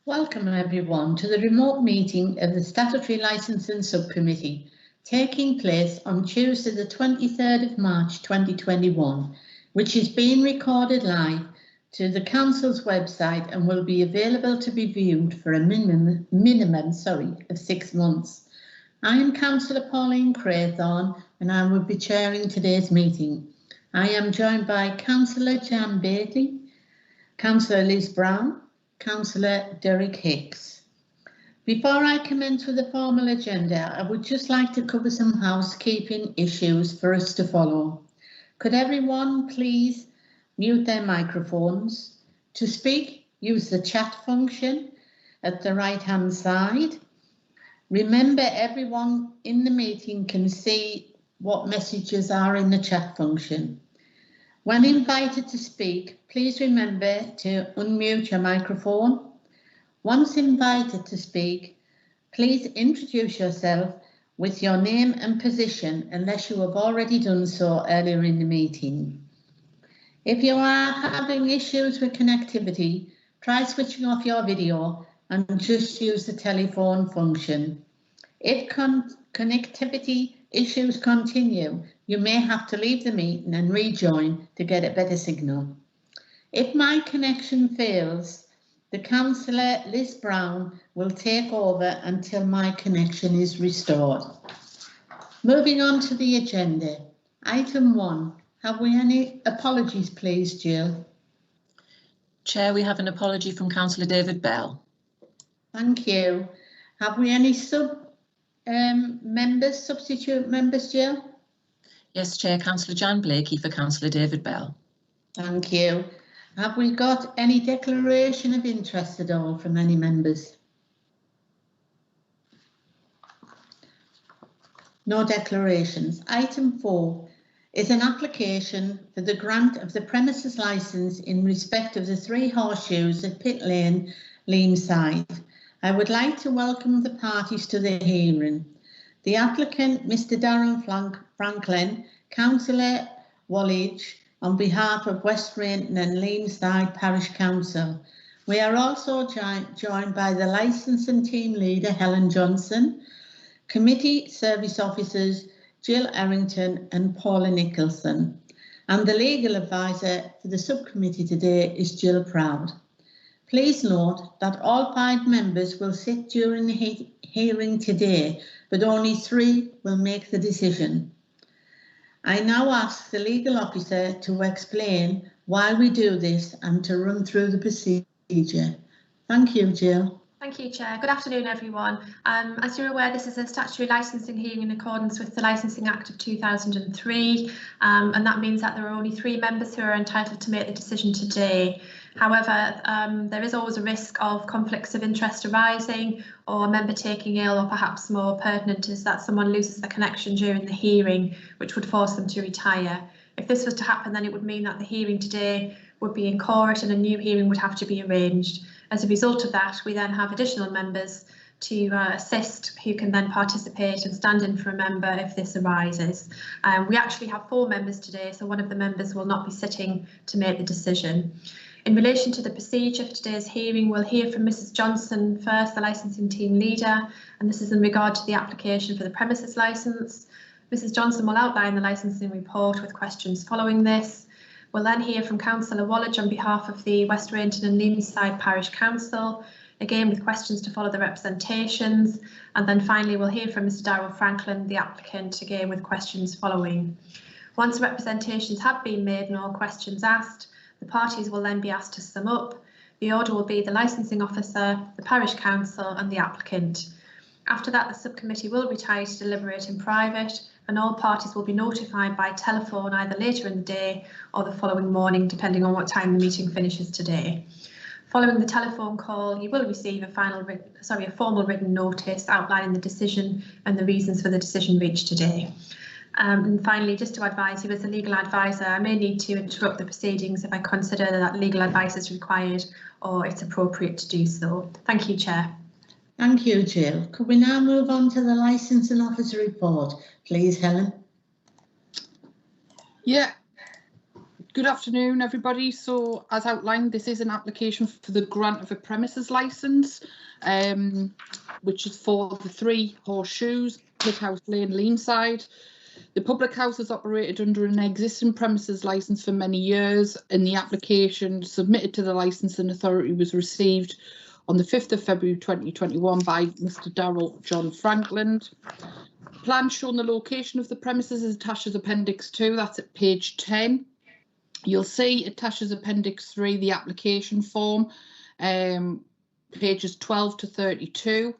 Welcome everyone to the remote meeting of the Statutory Licensing Subcommittee, taking place on Tuesday the 23rd of March 2021, which is being recorded live to the Council's website and will be available to be viewed for a minimum of 6 months. I am Councillor Pauline Craythorne and I will be chairing today's meeting. I am joined by Councillor Jan Bailey, Councillor Liz Brown, Councillor Derek Hicks. Before I commence with the formal agenda, I would just like to cover some housekeeping issues for us to follow. Could everyone please mute their microphones? To speak, use the chat function at the right-hand side. Remember, everyone in the meeting can see what messages are in the chat function. When invited to speak, please remember to unmute your microphone. Once invited to speak, please introduce yourself with your name and position unless you have already done so earlier in the meeting. If you are having issues with connectivity, try switching off your video and just use the telephone function. If connectivity issues continue, you may have to leave the meeting and rejoin to get a better signal. If my connection fails, the Councillor Liz Brown will take over until my connection is restored. Moving on to the agenda. Item 1. Have we any apologies, please, Jill? Chair, we have an apology from Councillor David Bell. Thank you. Have we any substitute members, Jill? Yes, Chair, Councillor Jan Blakey for Councillor David Bell. Thank you. Have we got any declaration of interest at all from any members? No declarations. Item 4 is an application for the grant of the premises licence in respect of the Three Horseshoes at Pit Lane, Leamside. I would like to welcome the parties to the hearing. The applicant, Mr. Darren Franklin, Councillor Wallage, on behalf of West Rainton and Leamside Parish Council. We are also joined by the licensing team leader, Helen Johnson, committee service officers, Jill Errington and Paula Nicholson, and the legal advisor for the subcommittee today is Jill Proud. Please note that all 5 members will sit during the hearing today, but only 3 will make the decision. I now ask the legal officer to explain why we do this and to run through the procedure. Thank you, Jill. Thank you, Chair. Good afternoon, everyone. As you're aware, this is a statutory licensing hearing in accordance with the Licensing Act of 2003, and that means that there are only 3 members who are entitled to make the decision today. However, there is always a risk of conflicts of interest arising or a member taking ill, or perhaps more pertinent is that someone loses their connection during the hearing, which would force them to retire. If this was to happen, then it would mean that the hearing today would be in court and a new hearing would have to be arranged. As a result of that, we then have additional members to assist who can then participate and stand in for a member if this arises. We actually have 4 members today, so one of the members will not be sitting to make the decision. In relation to the procedure for today's hearing, we'll hear from Mrs. Johnson first, the licensing team leader, and this is in regard to the application for the premises licence. Mrs. Johnson will outline the licensing report with questions following this. We'll then hear from Councillor Wallage on behalf of the West Rainton and Leamside Parish Council, again with questions to follow the representations. And then finally, we'll hear from Mr. Darren Franklin, the applicant, again with questions following. Once representations have been made and all questions asked, the parties will then be asked to sum up. The order will be the licensing officer, the parish council and the applicant. After that, the subcommittee will retire to deliberate in private, and all parties will be notified by telephone either later in the day or the following morning, depending on what time the meeting finishes today. Following the telephone call, you will receive a formal written notice outlining the decision and the reasons for the decision reached today. And finally, just to advise you as a legal advisor, I may need to interrupt the proceedings if I consider that legal advice is required or it's appropriate to do so. Thank you, Chair. Thank you, Jill. Could we now move on to the licensing officer report, please, Helen? Yeah. Good afternoon, everybody. So, as outlined, this is an application for the grant of a premises licence, which is for the 3 Horseshoes, Pithouse Lane, Leanside. The public house has operated under an existing premises licence for many years, and the application submitted to the licensing authority was received on the 5th of February 2021 by Mr. Darrell John Franklin. Plan showing the location of the premises is attached as Appendix 2, that's at page 10. You'll see attached as Appendix 3 the application form, pages 12 to 32.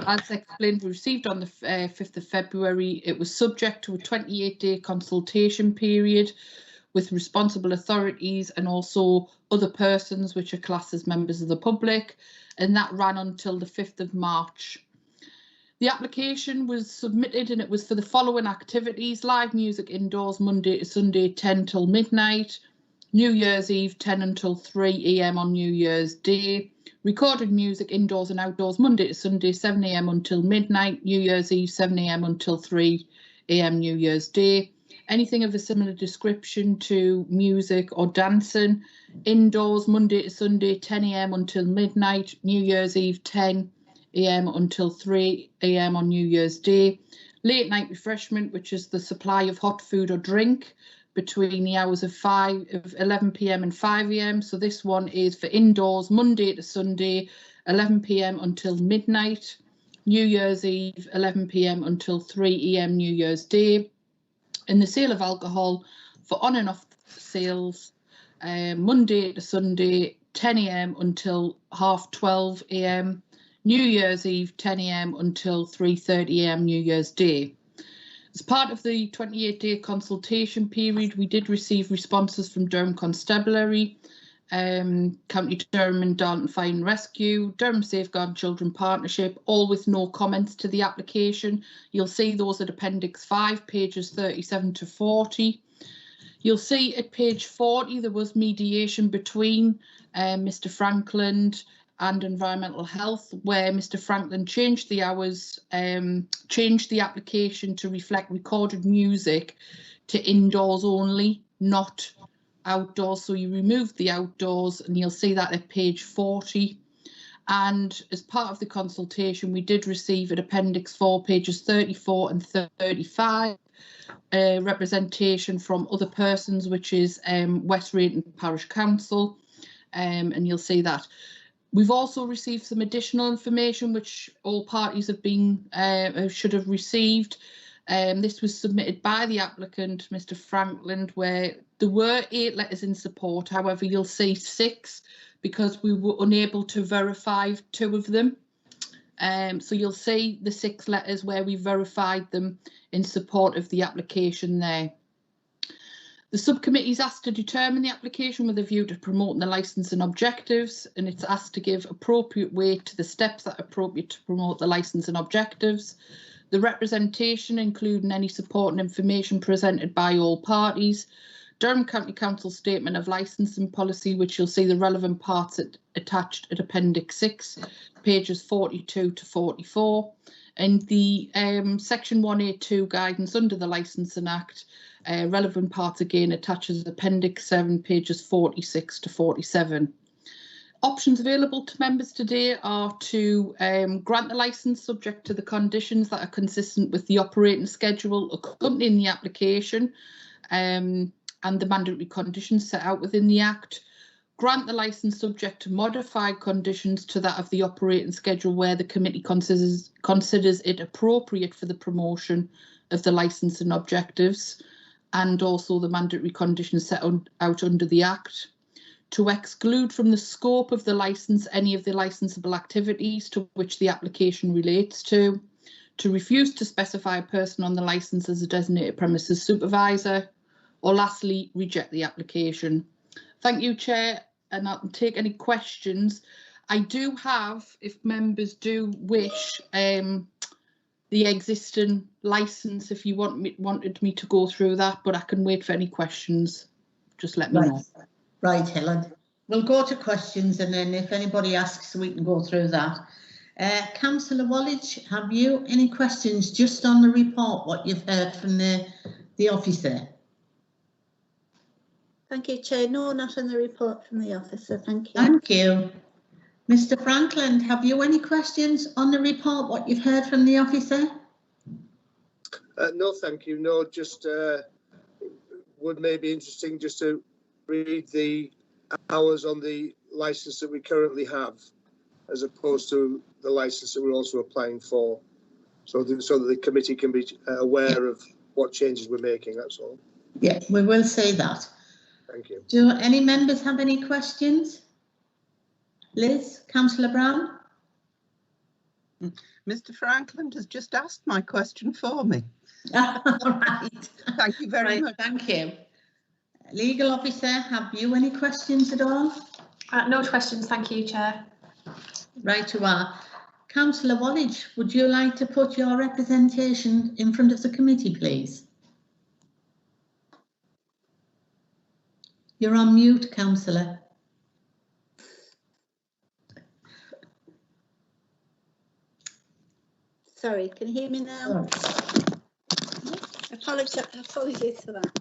As explained, we received on the 5th of February. It was subject to a 28-day consultation period with responsible authorities and also other persons which are classed as members of the public, and that ran until the 5th of March. The application was submitted and it was for the following activities: live music indoors Monday to Sunday 10 till midnight, New Year's Eve 10 until 3 AM on New Year's Day, recorded music indoors and outdoors Monday to Sunday 7 AM until midnight, New Year's Eve 7 AM until 3 AM New Year's Day. Anything of a similar description to music or dancing indoors Monday to Sunday 10 AM until midnight, New Year's Eve 10 AM until 3 AM on New Year's Day. Late night refreshment, which is the supply of hot food or drink between the hours of 11 PM and 5 AM. So this one is for indoors Monday to Sunday 11 PM until midnight, New Year's Eve 11 PM until 3 AM New Year's Day. And the sale of alcohol for on and off sales Monday to Sunday 10 AM until 12:30 AM, New Year's Eve 10 AM until 3:30 AM New Year's Day. As part of the 28-day consultation period, we did receive responses from Durham Constabulary, County Durham and Darlington Fire and Rescue, Durham Safeguard and Children Partnership, all with no comments to the application. You'll see those at Appendix 5, pages 37 to 40. You'll see at page 40 there was mediation between Mr. Franklin and Environmental Health, where Mr. Franklin changed the hours, changed the application to reflect recorded music to indoors only, not outdoors. So you removed the outdoors, and you'll see that at page 40. And as part of the consultation, we did receive at Appendix 4, pages 34 and 35, representation from other persons, which is West Raton Parish Council, and you'll see that. We've also received some additional information which all parties have been should have received. This was submitted by the applicant, Mr. Franklin, where there were 8 letters in support. However, you'll see 6 because we were unable to verify 2 of them. So you'll see the 6 letters where we verified them in support of the application there. The subcommittee is asked to determine the application with a view to promoting the licence and objectives, and it's asked to give appropriate weight to the steps that are appropriate to promote the licence and objectives. The representation, including any support and information presented by all parties. Durham County Council Statement of Licensing Policy, which you'll see the relevant parts attached at Appendix 6, pages 42 to 44. And the Section 182 guidance under the Licensing Act, relevant parts again attaches Appendix 7, pages 46 to 47. Options available to members today are to grant the licence subject to the conditions that are consistent with the operating schedule accompanying the application and the mandatory conditions set out within the Act. Grant the licence subject to modified conditions to that of the operating schedule where the committee considers it appropriate for the promotion of the licence and objectives, and also the mandatory conditions set out under the Act. To exclude from the scope of the licence any of the licensable activities to which the application relates to refuse to specify a person on the licence as a designated premises supervisor, or lastly, reject the application. Thank you, Chair, and I'll take any questions. I do have, if members do wish, the existing licence, if you wanted me to go through that, but I can wait for any questions. Just let me know. Right, Helen. We'll go to questions, and then if anybody asks, we can go through that. Councillor Wallach, have you any questions just on the report, what you've heard from the officer? Thank you, Chair. No, not in the report from the officer. Thank you. Thank you. Mr. Franklin, have you any questions on the report, what you've heard from the officer? No, thank you. No, just would maybe interesting just to read the hours on the licence that we currently have, as opposed to the licence that we're also applying for, so that the committee can be aware of what changes we're making. That's all. Yeah, we will say that. Thank you. Do any members have any questions? Liz, Councillor Brown? Mr. Franklin has just asked my question for me. Right. Thank you very much. Thank you. Legal officer, have you any questions at all? No questions, thank you, Chair. Right you are. Councillor Wallage, would you like to put your representation in front of the committee, please? You're on mute, Councillor. Sorry, can you hear me now? Apologies for that.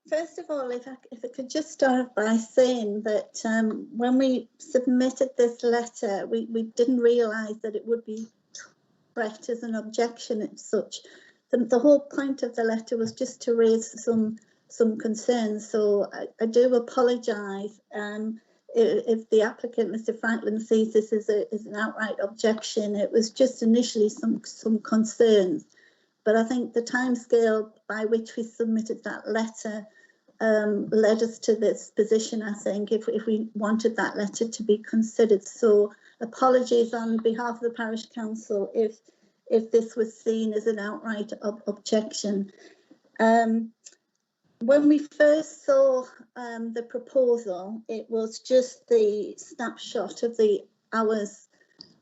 First of all, if I could just start by saying that when we submitted this letter, we didn't realise that it would be treated as an objection as such. The whole point of the letter was just to raise some concerns. So I do apologise if the applicant, Mr. Franklin, sees this as an outright objection. It was just initially some concerns. But I think the timescale by which we submitted that letter led us to this position, I think, if we wanted that letter to be considered. So apologies on behalf of the Parish Council if this was seen as an outright objection. When we first saw the proposal, it was just the snapshot of the hours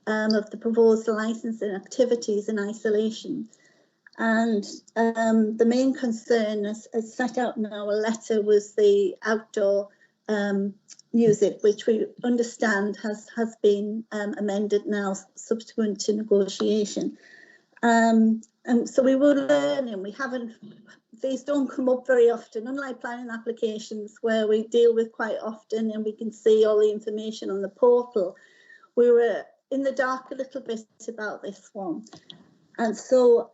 of the proposed licensing activities in isolation. And the main concern, as set out in our letter, was the outdoor music, which we understand has been amended now subsequent to negotiation. And so we were learning. These don't come up very often, unlike planning applications where we deal with quite often and we can see all the information on the portal. We were in the dark a little bit about this one. And so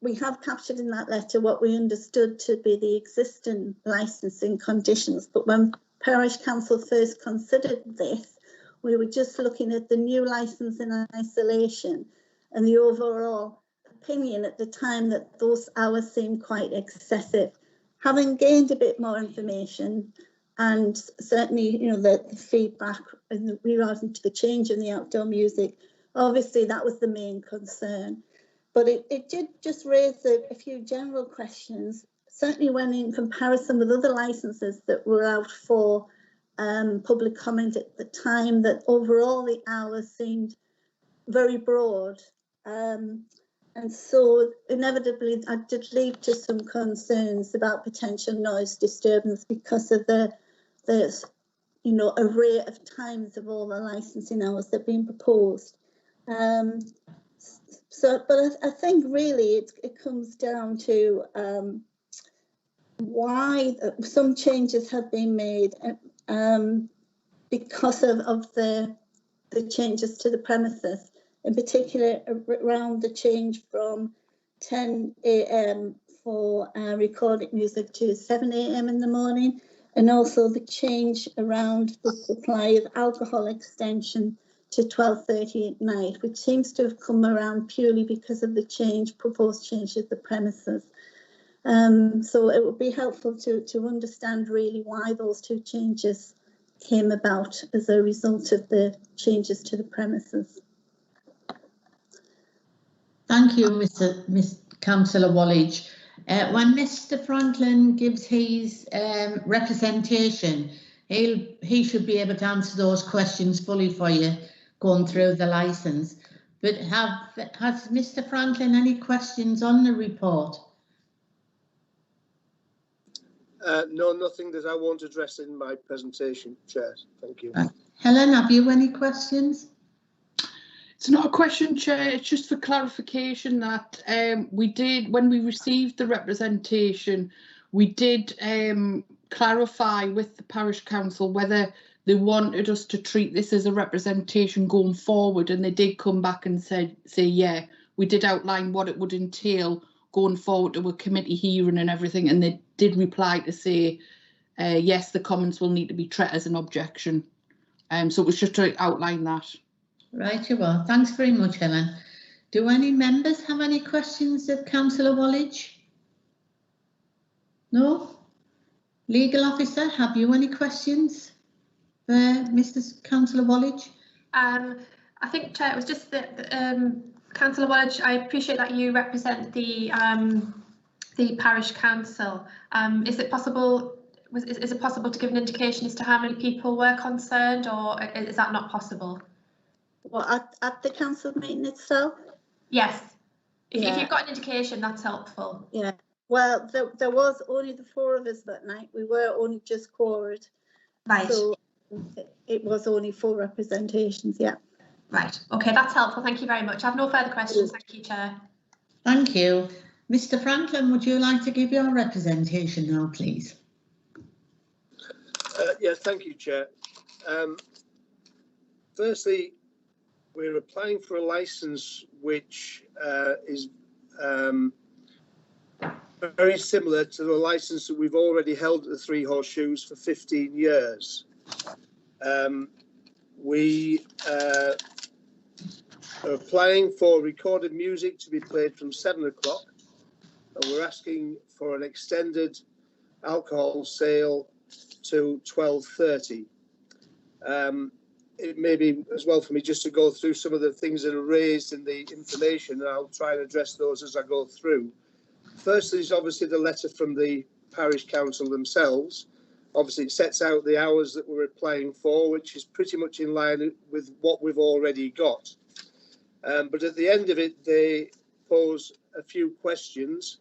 we have captured in that letter what we understood to be the existing licensing conditions. But when Parish Council first considered this, we were just looking at the new licence in isolation and the overall opinion at the time that those hours seemed quite excessive. Having gained a bit more information and certainly, you know, the feedback in regarding to the change in the outdoor music, obviously that was the main concern. But it did just raise a few general questions, certainly when in comparison with other licenses that were out for public comment at the time, that overall the hours seemed very broad. And so inevitably that did lead to some concerns about potential noise disturbance because of the array of times of all the licensing hours that have been proposed. But I think really it comes down to why some changes have been made because of the changes to the premises, in particular around the change from 10 AM for recorded music to 7 AM in the morning, and also the change around the supply of alcohol extension to 12:30 at night, which seems to have come around purely because of the proposed change of the premises. So it would be helpful to understand really why those two changes came about as a result of the changes to the premises. Thank you, Miss Councillor Wallage. When Mr. Franklin gives his representation, he should be able to answer those questions fully for you, going through the licence. But has Mr. Franklin any questions on the report? No, nothing that I won't address in my presentation, Chair. Thank you. Helen, have you any questions? It's not a question, Chair, it's just for clarification that we did, when we received the representation, We did clarify with the parish council whether they wanted us to treat this as a representation going forward, and they did come back and say yeah, we did outline what it would entail going forward to a committee hearing and everything, and they did reply to say yes, the comments will need to be treated as an objection. So it was just to outline that. Right, you are. Thanks very much, Helen. Do any members have any questions of Councillor Wallage? No? Legal officer, have you any questions for Mr. Councillor Wallage? I think, Chair, it was just that Councillor Wallage, I appreciate that you represent the parish council. Is it possible? Is it possible to give an indication as to how many people were concerned, or is that not possible? Well, at the council meeting itself? Yes. If Yeah. you've got an indication, that's helpful. Yeah. Well, there was only the 4 of us that night. We were only just quorate. Right. So it was only 4 representations, yeah. Right. Okay, that's helpful. Thank you very much. I have no further questions. Thank you, Chair. Thank you. Mr. Franklin, would you like to give your representation now, please? Yes, thank you, Chair. Firstly, we're applying for a licence which is very similar to the licence that we've already held at the Three Horseshoes for 15 years. We are applying for recorded music to be played from 7 o'clock, and we're asking for an extended alcohol sale to 12:30. It may be as well for me just to go through some of the things that are raised in the information, and I'll try and address those as I go through. Firstly is obviously the letter from the parish council themselves. Obviously it sets out the hours that we're applying for, which is pretty much in line with what we've already got. But at the end of it, they pose a few questions.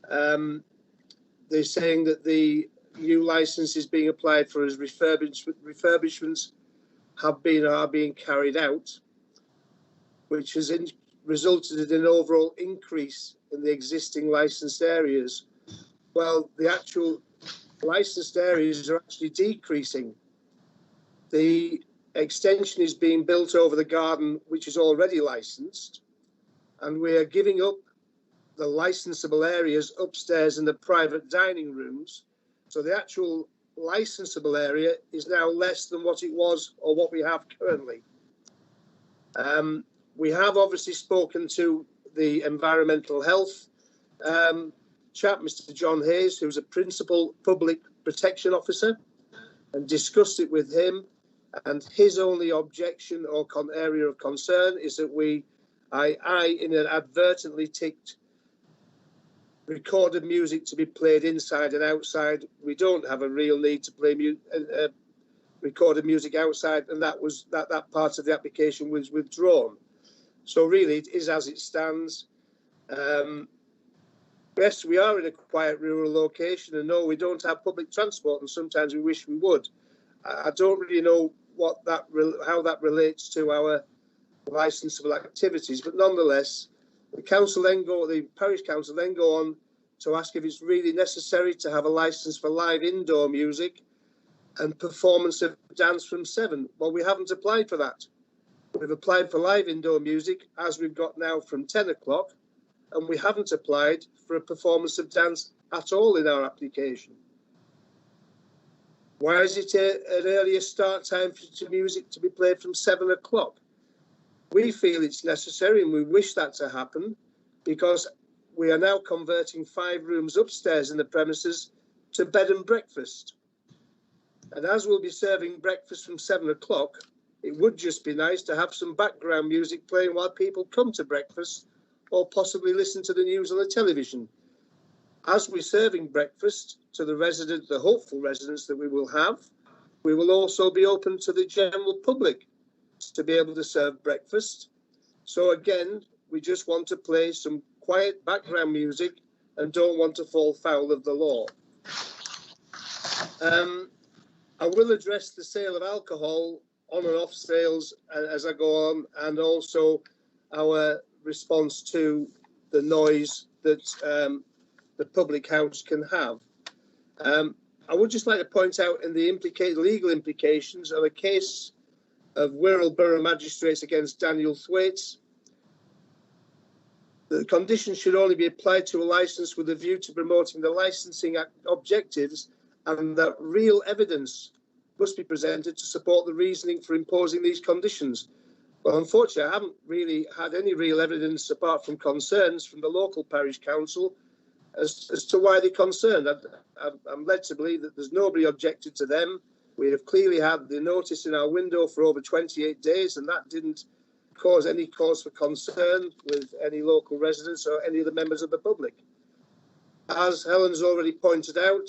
They're saying that the new licence is being applied for as refurbishments are being carried out, which has resulted in an overall increase in the existing licensed areas. Well, the actual licensed areas are actually decreasing. The extension is being built over the garden, which is already licensed, and we are giving up the licensable areas upstairs in the private dining rooms. So the actual licensable area is now less than what it was or what we have currently. We have obviously spoken to the environmental health chap, Mr. John Hayes, who's a principal public protection officer, and discussed it with him. And his only objection or area of concern is that I inadvertently ticked recorded music to be played inside and outside. We don't have a real need to play recorded music outside, and that part of the application was withdrawn. So really, it is as it stands. Yes, we are in a quiet rural location, and no, we don't have public transport, and sometimes we wish we would. I don't really know how that relates to our licensable activities, but nonetheless, the parish council then go on to ask if it's really necessary to have a licence for live indoor music and performance of dance from 7. Well, we haven't applied for that. We've applied for live indoor music, as we've got now, from 10 o'clock, and we haven't applied for a performance of dance at all in our application. Why is it an earlier start time for music to be played from 7 o'clock? We feel it's necessary, and we wish that to happen, because we are now converting 5 rooms upstairs in the premises to bed and breakfast. And as we'll be serving breakfast from 7 o'clock, it would just be nice to have some background music playing while people come to breakfast, or possibly listen to the news on the television. As we're serving breakfast to the hopeful residents that we will have, we will also be open to the general public to be able to serve breakfast. So again, we just want to play some quiet background music and don't want to fall foul of the law. I will address the sale of alcohol, on and off sales, as I go on, and also our response to the noise that the public house can have. I would just like to point out in the legal implications of a case of Wirral Borough Magistrates against Daniel Thwaites. The conditions should only be applied to a licence with a view to promoting the licensing objectives, and that real evidence must be presented to support the reasoning for imposing these conditions. Well, unfortunately, I haven't really had any real evidence apart from concerns from the local parish council as to why they're concerned. I'm led to believe that there's nobody objected to them. We have clearly had the notice in our window for over 28 days, and that didn't cause any cause for concern with any local residents or any of the members of the public. As Helen's already pointed out,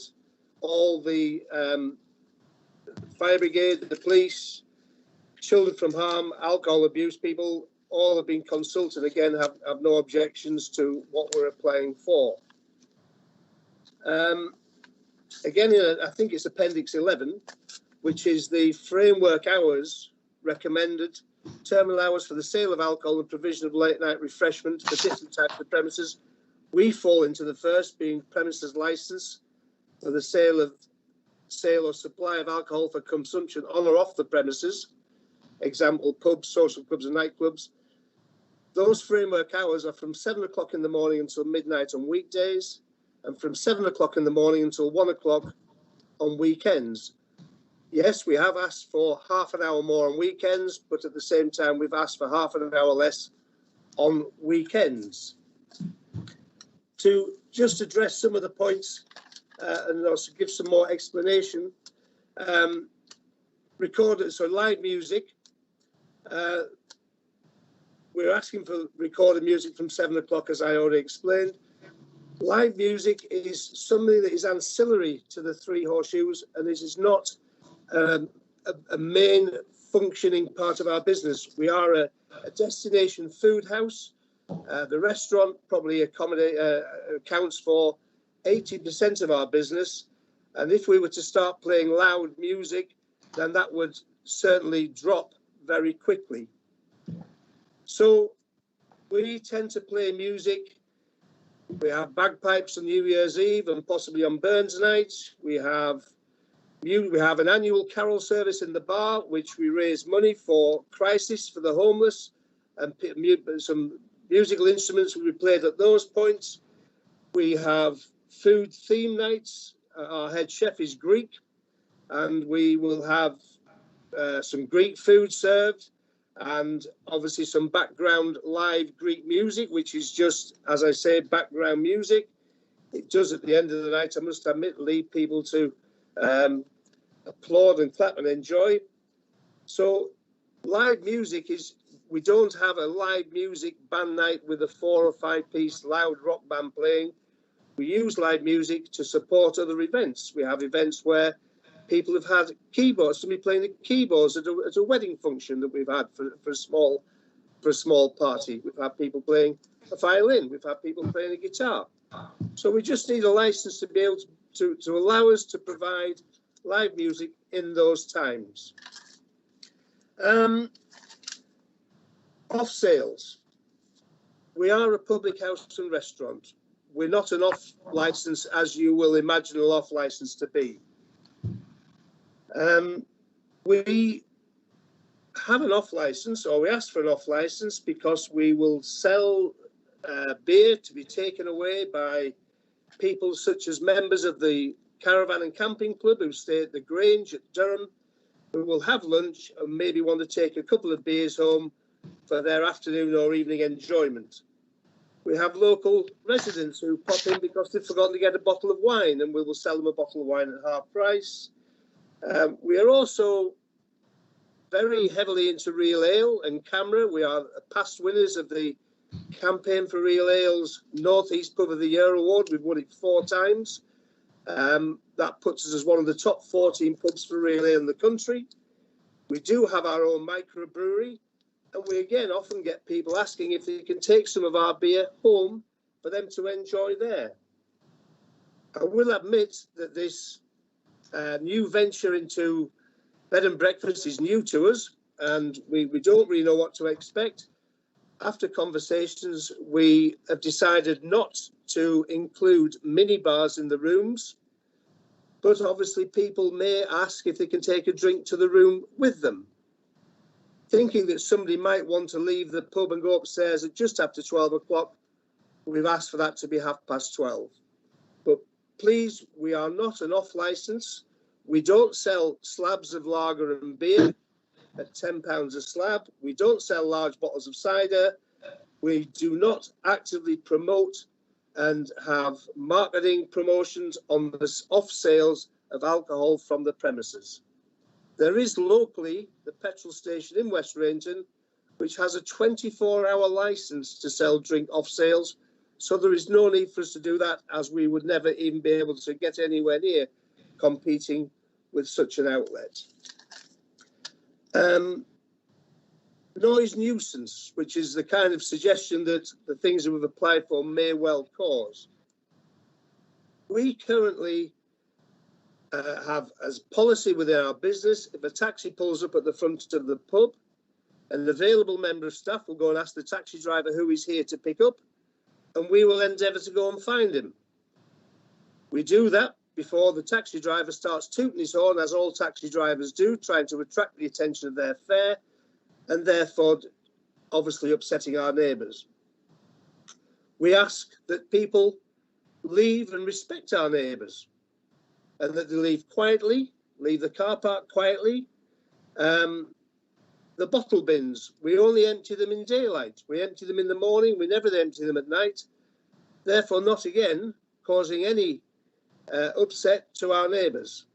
all the fire brigade, the police, children from harm, alcohol abuse people, all have been consulted, again, have no objections to what we're applying for. Again, I think it's Appendix 11, which is the framework hours recommended, terminal hours for the sale of alcohol and provision of late night refreshment for different types of premises. We fall into the first, being premises license for the sale or supply of alcohol for consumption on or off the premises. Example, pubs, social clubs and nightclubs. Those framework hours are from 7 o'clock in the morning until midnight on weekdays, and from 7 o'clock in the morning until 1 o'clock on weekends. Yes, we have asked for half an hour more on weekends, but at the same time, we've asked for half an hour less on weekends. To just address some of the points and also give some more explanation, live music. We're asking for recorded music from 7 o'clock, as I already explained. Live music is something that is ancillary to the Three Horseshoes, and this is not a main functioning part of our business. We are a destination food house. The restaurant probably accounts for 80% of our business, and if we were to start playing loud music, then that would certainly drop very quickly. So we tend to play music. We have bagpipes on New Year's Eve and possibly on Burns Night. We have an annual carol service in the bar, which we raise money for Crisis for the homeless, and some musical instruments will be played at those points. We have food theme nights. Our head chef is Greek, and we will have some Greek food served, and obviously some background live Greek music, which is just, as I say, background music. It does, at the end of the night, I must admit, lead people to applaud and clap and enjoy. So live music is, we don't have a live music band night with a 4 or 5 piece loud rock band playing. We use live music to support other events. We have events where people have had keyboards, somebody playing the keyboards at a wedding function that we've had for a small party. We've had people playing a violin. We've had people playing a guitar. So we just need a license to be able to allow us to provide live music in those times. Off sales. We are a public house and restaurant. We're not an off license, as you will imagine an off license to be. We have an off license, or we ask for an off license, because we will sell beer to be taken away by people such as members of the Caravan and Camping Club who stay at the Grange at Durham, who will have lunch and maybe want to take a couple of beers home for their afternoon or evening enjoyment. We have local residents who pop in because they've forgotten to get a bottle of wine, and we will sell them a bottle of wine at half price. We are also very heavily into real ale and camera. We are past winners of the campaign for real ale's North East Pub of the Year award. We've won it 4 times. That puts us as one of the top 14 pubs for real ale in the country. We do have our own microbrewery, and we again often get people asking if they can take some of our beer home for them to enjoy there. I will admit that this new venture into bed and breakfast is new to us, and we don't really know what to expect. After conversations, we have decided not to include mini bars in the rooms. but obviously people may ask if they can take a drink to the room with them, thinking that somebody might want to leave the pub and go upstairs at just after 12 o'clock. We've asked for that to be 12:30. But please, we are not an off licence. We don't sell slabs of lager and beer at £10 a slab. We don't sell large bottles of cider. We do not actively promote and have marketing promotions on the off sales of alcohol from the premises. There is locally the petrol station in West Rainton, which has a 24-hour licence to sell drink off sales. So there is no need for us to do that, as we would never even be able to get anywhere near competing with such an outlet. Noise nuisance, which is the kind of suggestion that the things that we've applied for may well cause. We currently have as policy within our business, if a taxi pulls up at the front of the pub, an available member of staff will go and ask the taxi driver who is here to pick up, and we will endeavour to go and find him. We do that before the taxi driver starts tooting his horn, as all taxi drivers do, trying to attract the attention of their fare, and therefore obviously upsetting our neighbours. We ask that people leave and respect our neighbours, and that they leave quietly, leave the car park quietly. The bottle bins, we only empty them in daylight. We empty them in the morning, we never empty them at night. Therefore not again causing any upset to our neighbours.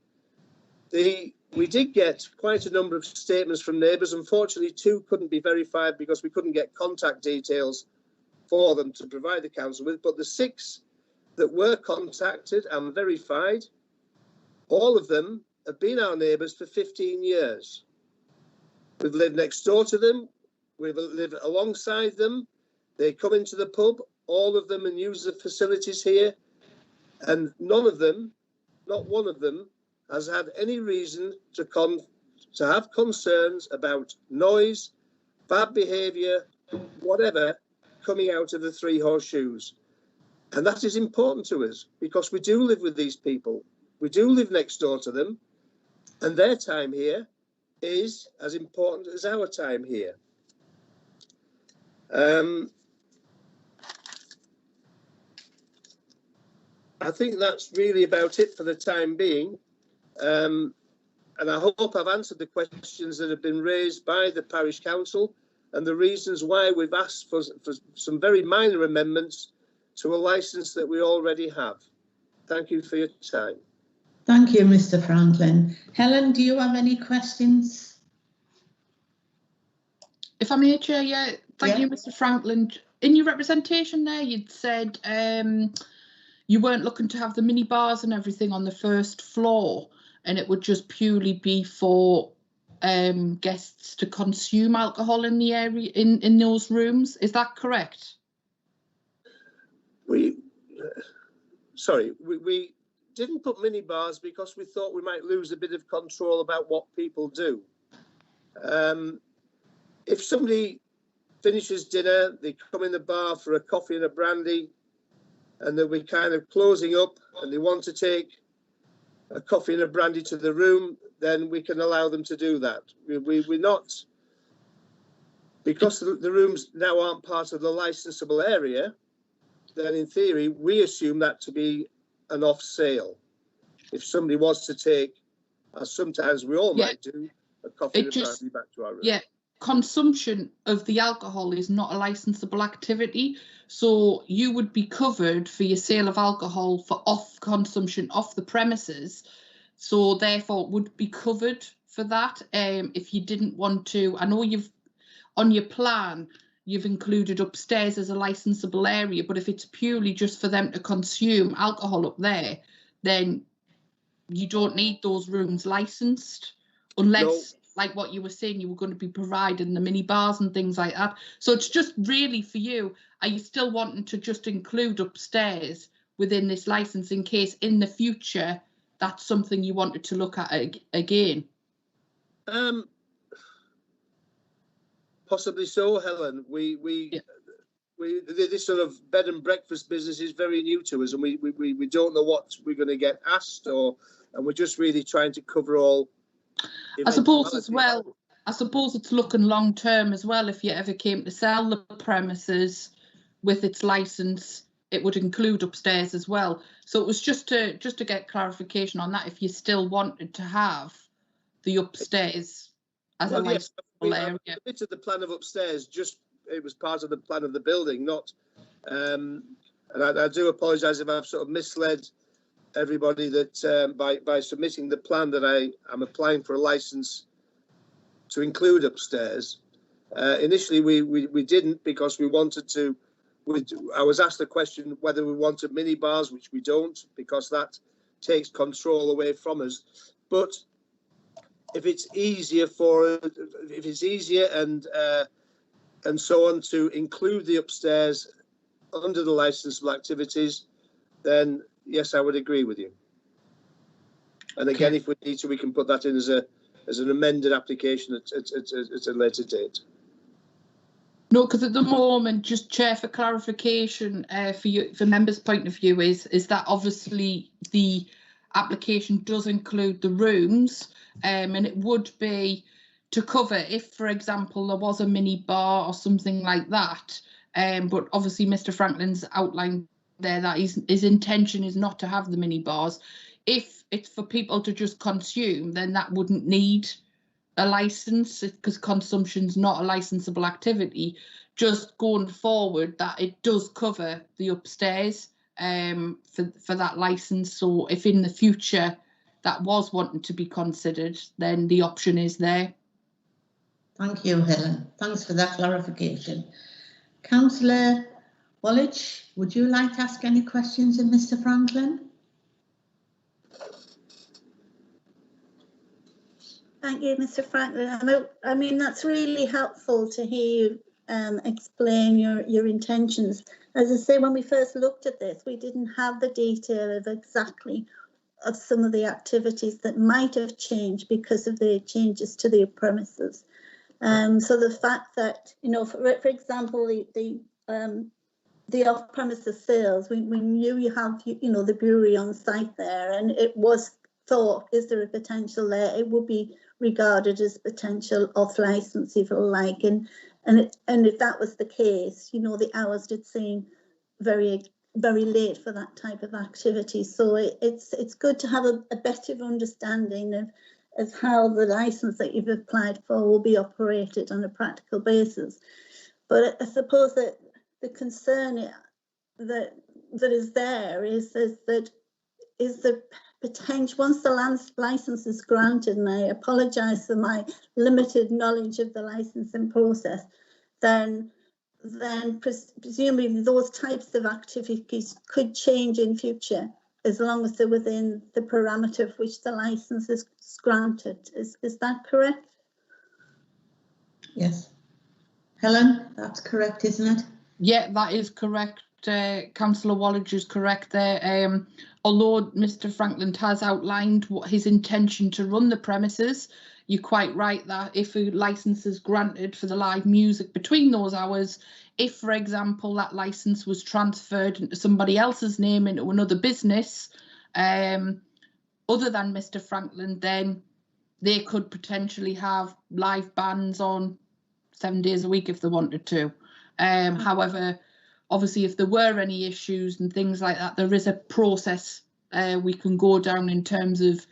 We did get quite a number of statements from neighbours. Unfortunately, 2 couldn't be verified because we couldn't get contact details for them to provide the council with. But the 6 that were contacted and verified, all of them have been our neighbours for 15 years. We've lived next door to them. We've lived alongside them. They come into the pub, all of them, and use the facilities here. And none of them, not one of them, has had any reason to have concerns about noise, bad behaviour, whatever, coming out of the Three Horseshoes. And that is important to us, because we do live with these people. We do live next door to them, and their time here is as important as our time here. I think that's really about it for the time being. And I hope I've answered the questions that have been raised by the parish council and the reasons why we've asked for some very minor amendments to a licence that we already have. Thank you for your time. Thank you, Mr. Franklin. Helen, do you have any questions? If I may, Chair, yeah. Thank you, Mr. Franklin. In your representation there, you'd said you weren't looking to have the mini bars and everything on the first floor, and it would just purely be for guests to consume alcohol in the area, in those rooms. Is that correct? We didn't put mini bars because we thought we might lose a bit of control about what people do. If somebody finishes dinner, they come in the bar for a coffee and a brandy, and then we're kind of closing up and they want to take a coffee and a brandy to the room, then we can allow them to do that. We're not, because the rooms now aren't part of the licensable area, then in theory, we assume that to be an off sale. If somebody was to take, as sometimes we all might do, a coffee and a brandy back to our room. Yeah. Consumption of the alcohol is not a licensable activity, so you would be covered for your sale of alcohol for off consumption off the premises, so therefore would be covered for that. If you didn't want to, I know you've on your plan you've included upstairs as a licensable area, but if it's purely just for them to consume alcohol up there, then you don't need those rooms licensed, unless like what you were saying, you were going to be providing the mini bars and things like that. So it's just really for you, are you still wanting to just include upstairs within this license in case in the future that's something you wanted to look at again? Possibly so, Helen. This sort of bed and breakfast business is very new to us, and we don't know what we're going to get asked or and we're just really trying to cover all. I suppose as well, I suppose it's looking long term as well. If you ever came to sell the premises with its licence, it would include upstairs as well. So it was just to get clarification on that. If you still wanted to have the upstairs as a licensable area. A bit of the plan of upstairs, just it was part of the plan of the building, not. And I do apologise if I've sort of misled everybody that by submitting the plan that I'm applying for a licence to include upstairs. Initially, we didn't, because we wanted to. I was asked the question whether we wanted mini bars, which we don't, because that takes control away from us. But if it's easier and so on to include the upstairs under the licensable activities, then yes, I would agree with you. And again, if we need to, we can put that in as an amended application at a later date. No, because at the moment, just Chair, for clarification, for members' point of view, is that obviously the application does include the rooms, and it would be to cover if, for example, there was a mini bar or something like that. But obviously, Mr. Franklin's outlined there that his intention is not to have the mini bars. If it's for people to just consume, then that wouldn't need a license, because consumption's not a licensable activity. Just going forward, that it does cover the upstairs for that license. So if in the future that was wanting to be considered, then the option is there. Thank you, Helen. Thanks for that clarification. Councillor Wallich, would you like to ask any questions of Mr. Franklin? Thank you, Mr. Franklin. I mean, that's really helpful to hear you explain your intentions. As I say, when we first looked at this, we didn't have the detail of exactly of some of the activities that might have changed because of the changes to the premises. So the fact that, you know, for example, the off-premises sales, we knew you have, you know, the brewery on site there, and it was thought, is there a potential there? It would be regarded as potential off license, if you like, and if that was the case, you know, the hours did seem very late for that type of activity. So it's good to have a better understanding of how the license that you've applied for will be operated on a practical basis. But I suppose that the concern that is there is the potential, once the license is granted, and I apologise for my limited knowledge of the licensing process, then presumably those types of activities could change in future, as long as they're within the parameter of which the license is granted. Is that correct? Yes. Helen, that's correct, isn't it? Yeah, that is correct. Councillor Wallich is correct there. Although Mr. Franklin has outlined what his intention to run the premises, you're quite right that if a licence is granted for the live music between those hours, if, for example, that licence was transferred into somebody else's name, into another business, other than Mr. Franklin, then they could potentially have live bands on 7 days a week if they wanted to. However, obviously, if there were any issues and things like that, there is a process we can go down in terms of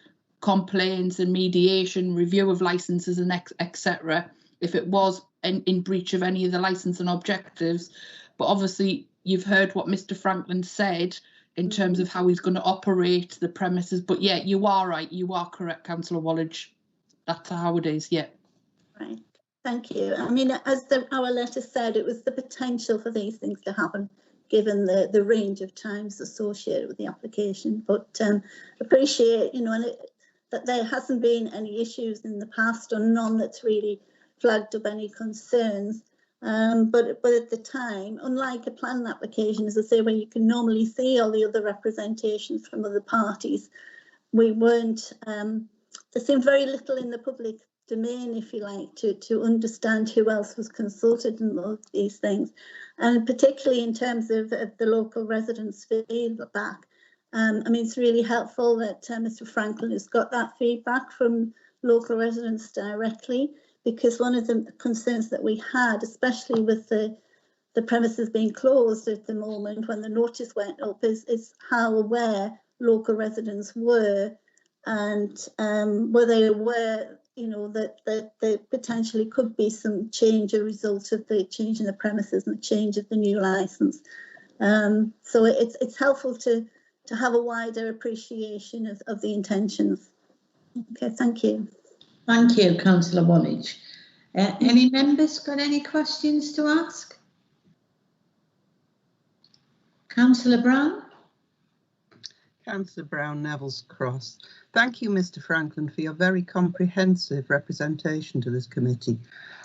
complaints and mediation, review of licenses and etc. if it was in breach of any of the licensing objectives. But obviously, you've heard what Mr. Franklin said in terms of how he's going to operate the premises. But yeah, you are right. You are correct, Councillor Wallich. That's how it is, yeah. Right. Thank you. I mean, as our letter said, it was the potential for these things to happen, given the range of times associated with the application. But appreciate, you know, that there hasn't been any issues in the past, or none that's really flagged up any concerns. But at the time, unlike a planning application, as I say, where you can normally see all the other representations from other parties, we weren't. There seemed very little in the public domain, if you like, to understand who else was consulted and all these things, and particularly in terms of the local residents' feedback. I mean, it's really helpful that Mr. Franklin has got that feedback from local residents directly, because one of the concerns that we had, especially with the premises being closed at the moment when the notice went up, is how aware local residents were, and were they aware, you know, that there potentially could be some change as a result of the change in the premises and the change of the new licence. So it's helpful to have a wider appreciation of the intentions. Okay, thank you. Thank you, Councillor Wallach. Any members got any questions to ask? Councillor Brown? Councillor Brown, Neville's Cross. Thank you, Mr. Franklin, for your very comprehensive representation to this committee.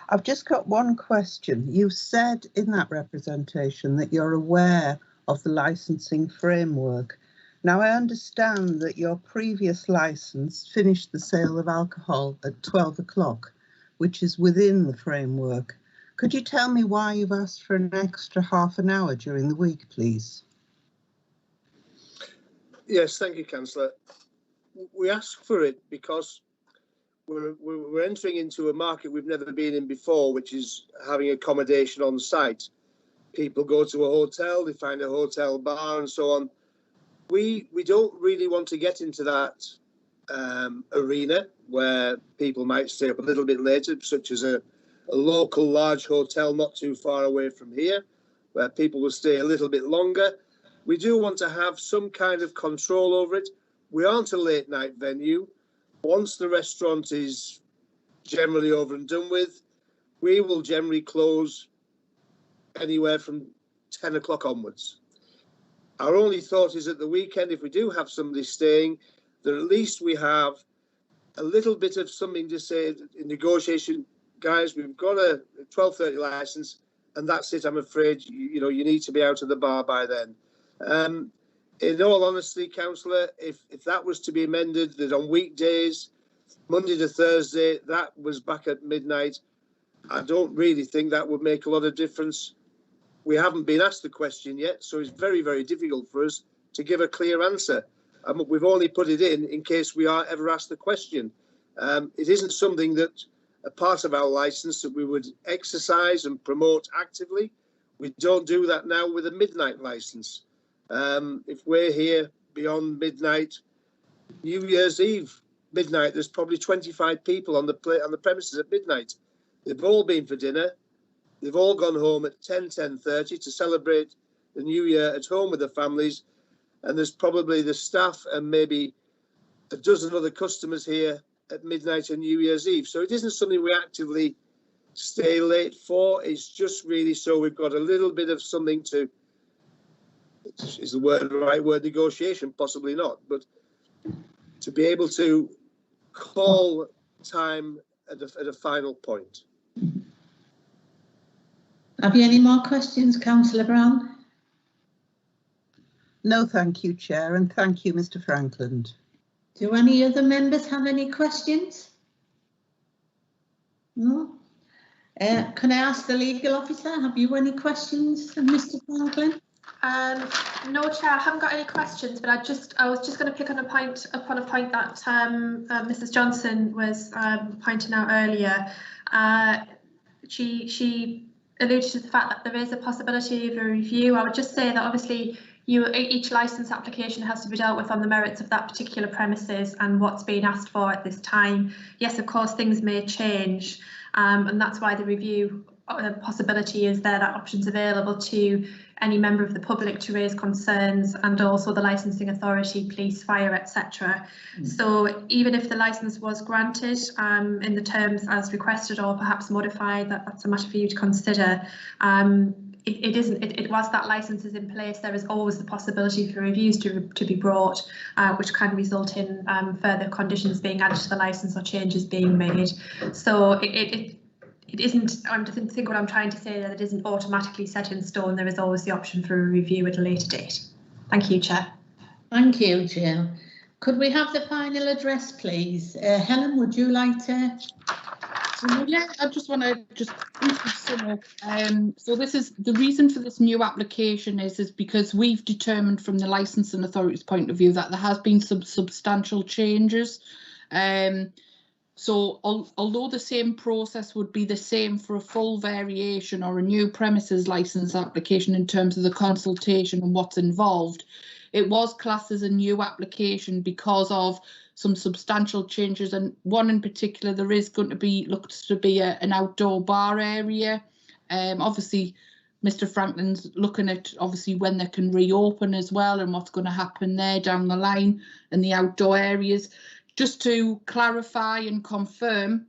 I've just got one question. You said in that representation that you're aware of the licensing framework. Now, I understand that your previous licence finished the sale of alcohol at 12 o'clock, which is within the framework. Could you tell me why you've asked for an extra half an hour during the week, please? Yes, thank you, Councillor. We ask for it because we're entering into a market we've never been in before, which is having accommodation on site. People go to a hotel, they find a hotel bar and so on. We don't really want to get into that arena where people might stay up a little bit later, such as a local large hotel not too far away from here, where people will stay a little bit longer. We do want to have some kind of control over it. We aren't a late night venue. Once the restaurant is generally over and done with, we will generally close anywhere from 10 o'clock onwards. Our only thought is at the weekend, if we do have somebody staying, that at least we have a little bit of something to say in negotiation. Guys, we've got a 12:30 licence, and that's it. I'm afraid you need to be out of the bar by then. In all honesty, Councillor, if that was to be amended, that on weekdays, Monday to Thursday, that was back at midnight, I don't really think that would make a lot of difference. We haven't been asked the question yet, so it's very, very difficult for us to give a clear answer. We've only put it in case we are ever asked the question. It isn't something that a part of our licence that we would exercise and promote actively. We don't do that now with a midnight licence. If we're here beyond midnight, New Year's Eve midnight, there's probably 25 people on the premises at midnight. They've all been for dinner. They've all gone home at 10:30 to celebrate the New Year at home with their families. And there's probably the staff and maybe a dozen other customers here at midnight on New Year's Eve. So it isn't something we actively stay late for. It's just really so we've got a little bit of something to, is the right word, negotiation? Possibly not, but to be able to call time at a final point. Have you any more questions, Councillor Brown? No, thank you, Chair, and thank you, Mr. Franklin. Do any other members have any questions? No? Can I ask the legal officer, have you any questions of Mr. Franklin? No, Chair, I haven't got any questions, but I was just going to pick on a point that Mrs. Johnson was pointing out earlier. She alluded to the fact that there is a possibility of a review. I would just say that obviously each licence application has to be dealt with on the merits of that particular premises and what's being asked for at this time. Yes, of course, things may change, and that's why the review possibility is there, that option's available to any member of the public to raise concerns, and also the licensing authority, police, fire, etc. So even if the licence was granted in the terms as requested or perhaps modified, that's a matter for you to consider. Whilst that licence is in place, there is always the possibility for reviews to be brought, which can result in further conditions being added to the licence or changes being made. So it isn't, I think what I'm trying to say, that it isn't automatically set in stone. There is always the option for a review at a later date. Thank you, Chair. Thank you, Jill. Could we have the final address, please? Helen, would you like to Yeah, I just want to briefly sum up. So this is the reason for this new application is because we've determined from the licensing authority's point of view that there has been some substantial changes. So although the same process would be the same for a full variation or a new premises licence application in terms of the consultation and what's involved, it was classed as a new application because of some substantial changes, and one in particular, there is going to be looked to be an outdoor bar area. Obviously, Mr. Franklin's looking at obviously when they can reopen as well and what's going to happen there down the line in the outdoor areas. Just to clarify and confirm,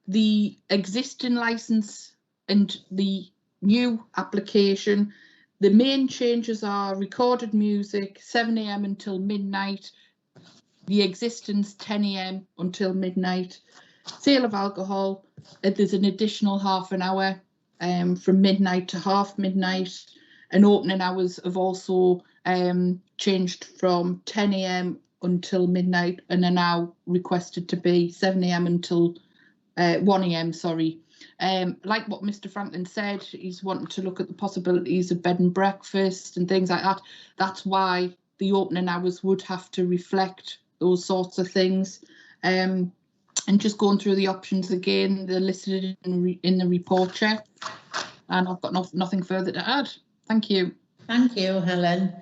the existing licence and the new application, the main changes are recorded music 7 AM until midnight, the existence 10 AM until midnight, sale of alcohol, there's an additional half an hour from midnight to half midnight, and opening hours have also changed from 10 AM until midnight and are now requested to be 7 AM until 1 AM, sorry. Like what Mr. Franklin said, he's wanting to look at the possibilities of bed and breakfast and things like that. That's why the opening hours would have to reflect those sorts of things. And just going through the options again, they're listed in the report, Chair. And I've got nothing further to add. Thank you. Thank you, Helen.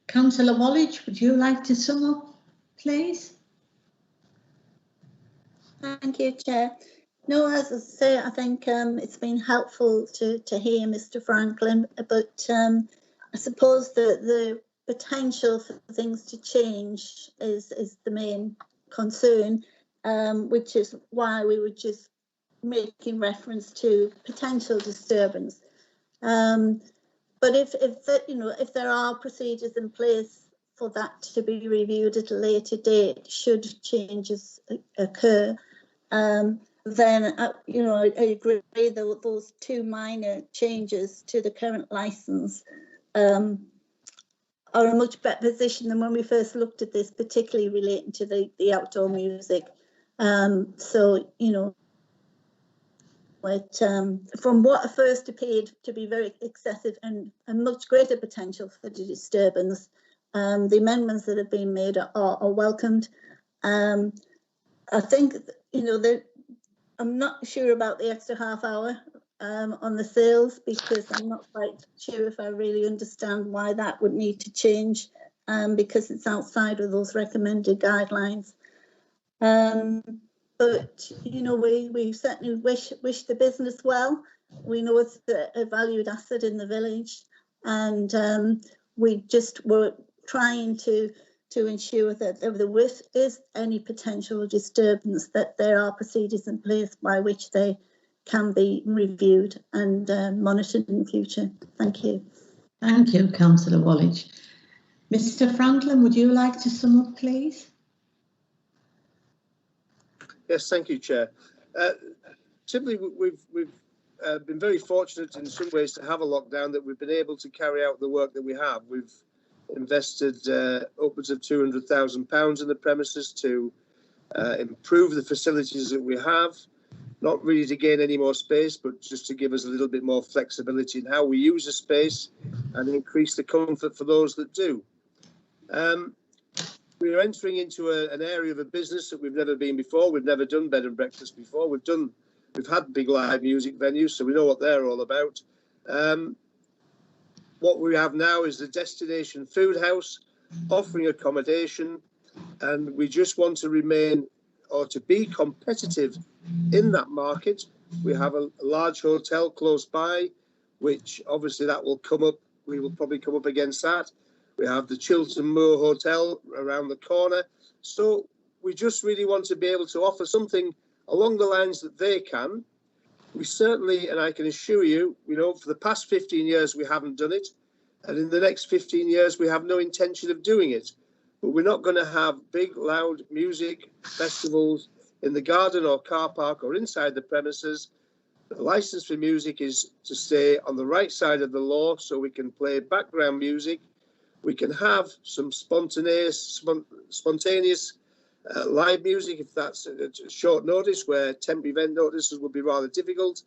Councillor Wallach, would you like to sum up, please? Thank you, Chair. No, as I say, I think it's been helpful to hear Mr. Franklin, but I suppose the potential for things to change is the main concern, which is why we were just making reference to potential disturbance. But if there are procedures in place for that to be reviewed at a later date, should changes occur, then I agree that those two minor changes to the current licence are a much better position than when we first looked at this, particularly relating to the outdoor music. So, from what at first appeared to be very excessive and a much greater potential for the disturbance, the amendments that have been made are welcomed. I think, I'm not sure about the extra half hour on the sales, because I'm not quite sure if I really understand why that would need to change, because it's outside of those recommended guidelines. But we certainly wish the business well. We know it's a valued asset in the village, and we just were trying to ensure that if there is any potential disturbance, that there are procedures in place by which they can be reviewed and monitored in the future. Thank you. Thank you, Councillor Wallach. Mr. Franklin, would you like to sum up, please? Yes, thank you, Chair. Simply, we've been very fortunate in some ways to have a lockdown, that we've been able to carry out the work that we have. We've invested upwards of £200,000 in the premises to improve the facilities that we have, not really to gain any more space, but just to give us a little bit more flexibility in how we use the space and increase the comfort for those that do. We are entering into an area of a business that we've never been before. We've never done bed and breakfast before. We've had big live music venues, so we know what they're all about. What we have now is the destination food house offering accommodation, and we just want to remain or to be competitive in that market. We have a large hotel close by, which obviously that will come up. We will probably come up against that. We have the Chiltern Moor Hotel around the corner. So we just really want to be able to offer something along the lines that they can. We certainly, and I can assure you, for the past 15 years, we haven't done it. And in the next 15 years, we have no intention of doing it. But we're not going to have big, loud music festivals in the garden or car park or inside the premises. The license for music is to stay on the right side of the law, so we can play background music. We can have some spontaneous live music, if that's a short notice, where temporary event notices would be rather difficult.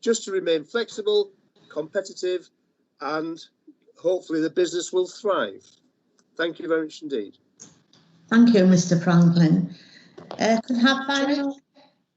Just to remain flexible, competitive, and hopefully the business will thrive. Thank you very much indeed. Thank you, Mr. Franklin. Could have final.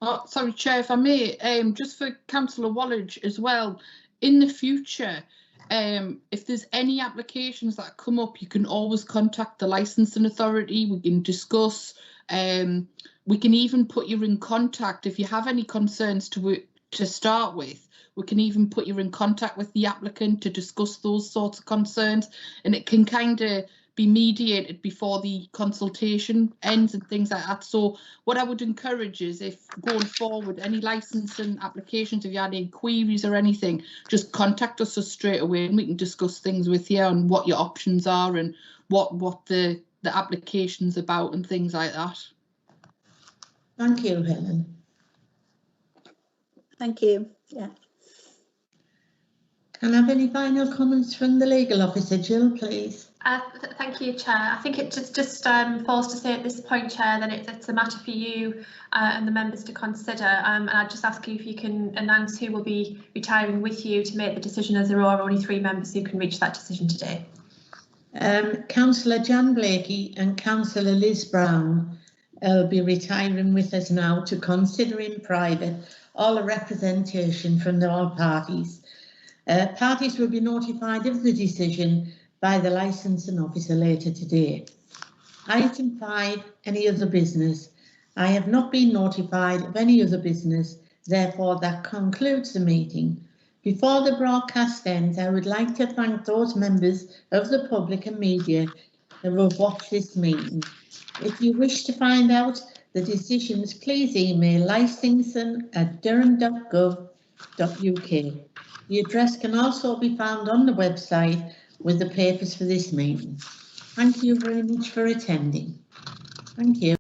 Oh, sorry, Chair, if I may, just for Councillor Wallage as well, in the future, if there's any applications that come up, you can always contact the licensing authority. We can discuss. We can even put you in contact if you have any concerns to start with. We can even put you in contact with the applicant to discuss those sorts of concerns, and it can kind of be mediated before the consultation ends and things like that. So what I would encourage is, if going forward, any licensing applications, if you had any queries or anything, just contact us straight away and we can discuss things with you on what your options are and what the application's about and things like that. Thank you, Helen. Thank you. Yeah. Can I have any final comments from the legal officer? Jill, please. Thank you, Chair. I think it just falls to say at this point, Chair, that it's a matter for you and the members to consider. And I'd just ask you if you can announce who will be retiring with you to make the decision, as there are only 3 members who can reach that decision today. Councillor Jan Blakey and Councillor Liz Brown will be retiring with us now to consider in private all the representation from all parties. Parties will be notified of the decision by the licensing officer later today. Item 5, any other business. I have not been notified of any other business, therefore that concludes the meeting. Before the broadcast ends, I would like to thank those members of the public and media who will watch this meeting. If you wish to find out the decisions, please email licensing@durham.gov.uk. The address can also be found on the website with the papers for this meeting. Thank you very much for attending. Thank you.